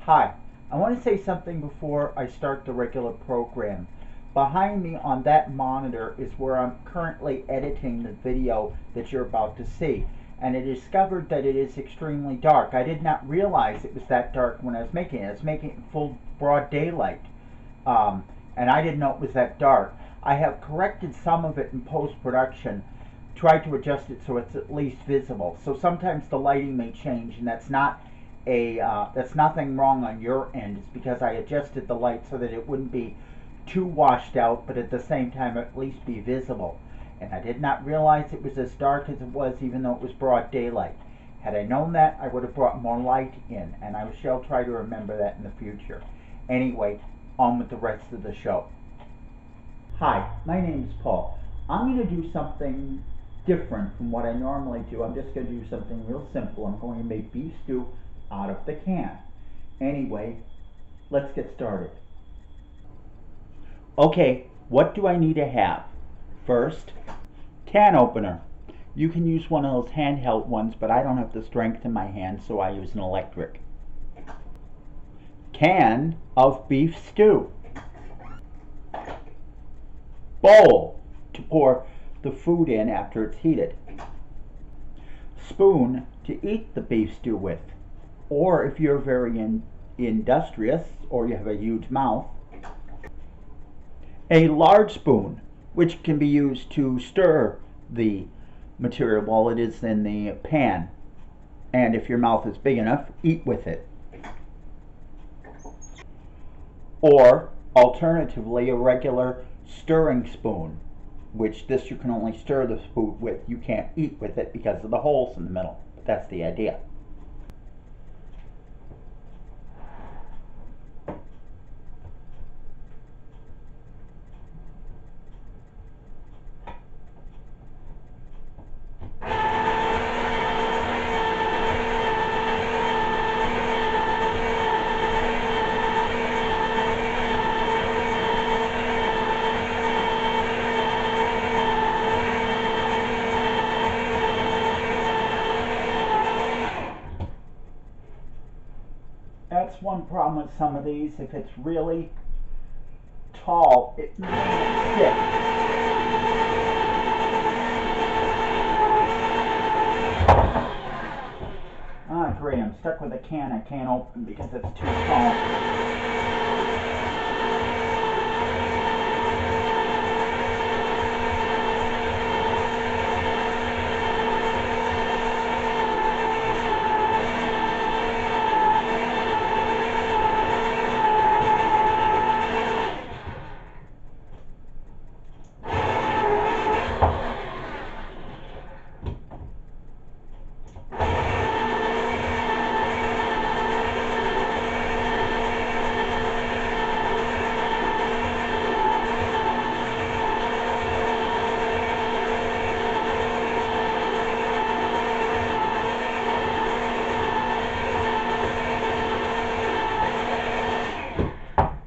Hi, I want to say something before I start the regular program. Behind me on that monitor is where I'm currently editing the video that you're about to see. And I discovered that it is extremely dark. I did not realize it was that dark when I was making it. I was making it in full broad daylight. And I didn't know it was that dark. I have corrected some of it in post-production, tried to adjust it so it's at least visible. So sometimes the lighting may change, and that's nothing wrong on your end. It's because I adjusted the light so that it wouldn't be too washed out, but at the same time at least be visible. And I did not realize it was as dark as it was, even though it was broad daylight. Had I known that, I would have brought more light in, and I shall try to remember that in the future. Anyway, on with the rest of the show. Hi, my name is Paul. I'm going to do something different from what I normally do. I'm just going to do something real simple. I'm going to make beef stew out of the can. Anyway, let's get started. Okay, what do I need to have? First, can opener. You can use one of those handheld ones, but I don't have the strength in my hand, so I use an electric. Can of beef stew. Bowl to pour the food in after it's heated. Spoon to eat the beef stew with. Or if you're very industrious or you have a huge mouth, a large spoon, which can be used to stir the material while it is in the pan. And if your mouth is big enough, eat with it. Or alternatively, a regular stirring spoon, which this you can only stir the food with. You can't eat with it because of the holes in the middle. But that's the idea. That's one problem with some of these. If it's really tall, it may stick. Ah, great. I'm stuck with a can I can't open because it's too tall.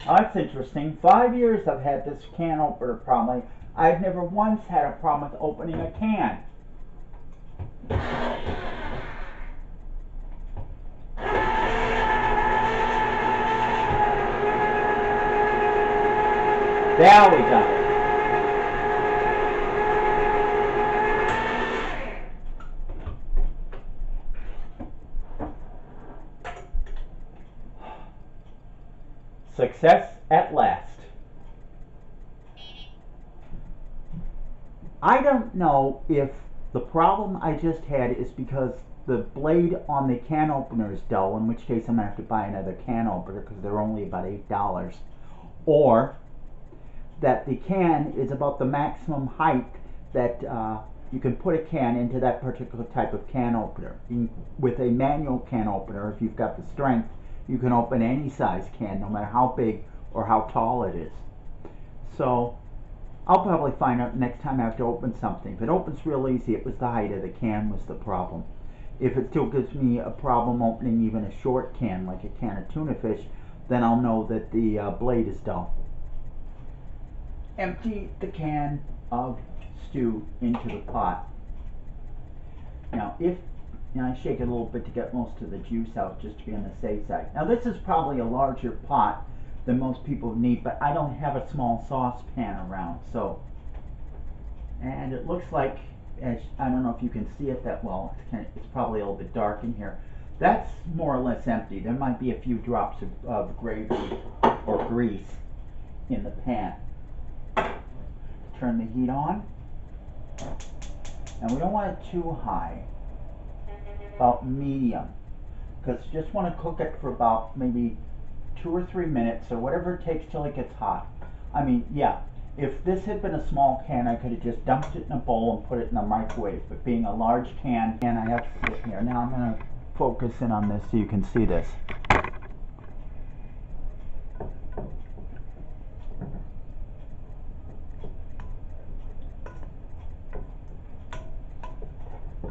That's interesting. 5 years I've had this can opener problem. I've never once had a problem with opening a can. There we go. Success at last. I don't know if the problem I just had is because the blade on the can opener is dull, in which case I'm going to have to buy another can opener because they're only about $8, or that the can is about the maximum height that you can put a can into that particular type of can opener. With a manual can opener, if you've got the strength, you can open any size can, no matter how big or how tall it is. So I'll probably find out next time I have to open something. If it opens real easy, it was the height of the can was the problem. If it still gives me a problem opening even a short can, like a can of tuna fish, then I'll know that the blade is dull. Empty the can of stew into the pot. Now, if And I shake it a little bit to get most of the juice out, just to be on the safe side. Now this is probably a larger pot than most people need, but I don't have a small saucepan around, so. And it looks like, as I don't know if you can see it that well, it's probably a little bit dark in here. That's more or less empty. There might be a few drops of gravy or grease in the pan. Turn the heat on. And we don't want it too high. About medium. Because you just want to cook it for about maybe 2 or 3 minutes or whatever it takes till it gets hot. I mean, yeah, if this had been a small can, I could have just dumped it in a bowl and put it in the microwave. But being a large can, and I have to put it here. Now I'm going to focus in on this so you can see this.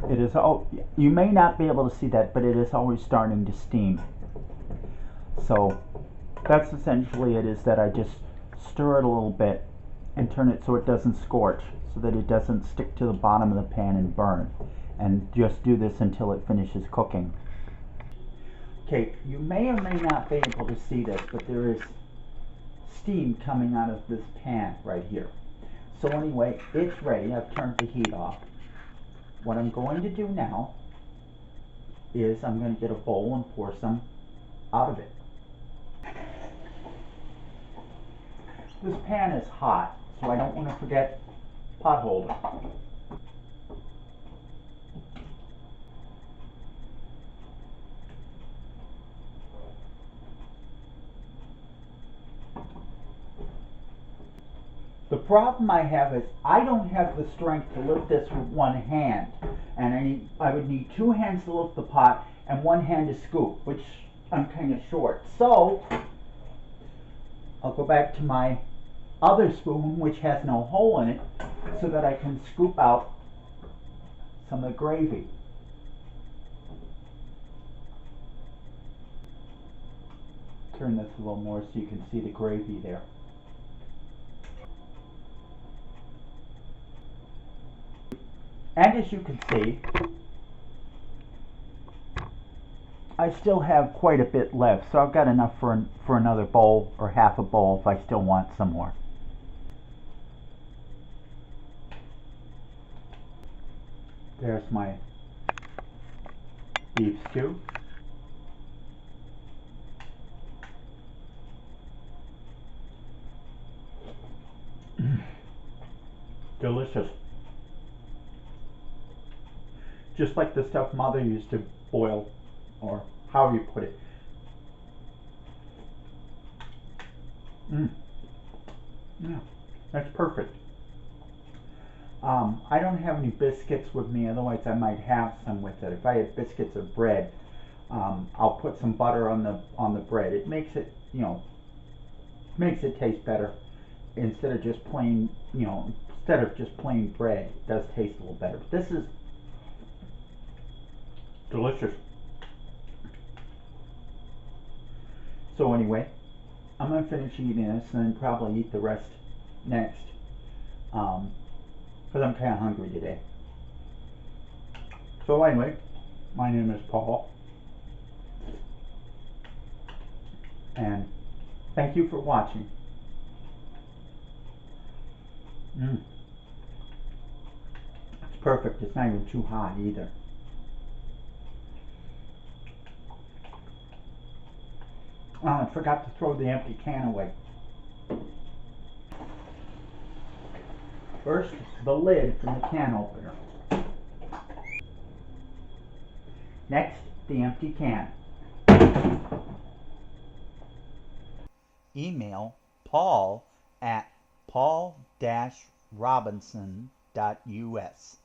It is, oh, you may not be able to see that, but it is always starting to steam. So that's essentially it, is that I just stir it a little bit and turn it so it doesn't scorch, so that it doesn't stick to the bottom of the pan and burn. And just do this until it finishes cooking. Okay, you may or may not be able to see this, but there is steam coming out of this pan right here. So anyway, it's ready. I've turned the heat off. What I'm going to do now is I'm going to get a bowl and pour some out of it. This pan is hot, so I don't want to forget pot holder. The problem I have is I don't have the strength to lift this with one hand, and I would need 2 hands to lift the pot and 1 hand to scoop, which I'm kind of short. So I'll go back to my other spoon, which has no hole in it, so that I can scoop out some of the gravy. Turn this a little more so you can see the gravy there. And as you can see, I still have quite a bit left, so I've got enough for another bowl or half a bowl if I still want some more. There's my beef stew. Delicious. Just like the stuff Mother used to boil, or however you put it. Yeah, that's perfect. I don't have any biscuits with me, otherwise I might have some with it. If I had biscuits or bread, I'll put some butter on the bread. It makes it, makes it taste better instead of just plain, instead of just plain bread. It does taste a little better. But this is delicious. So anyway, I'm going to finish eating this and then probably eat the rest next, because I'm kind of hungry today. So anyway, my name is Paul, and thank you for watching. It's perfect. It's not even too hot either. Oh, I forgot to throw the empty can away. First, the lid from the can opener. Next, the empty can. Email Paul at paul-robinson.us.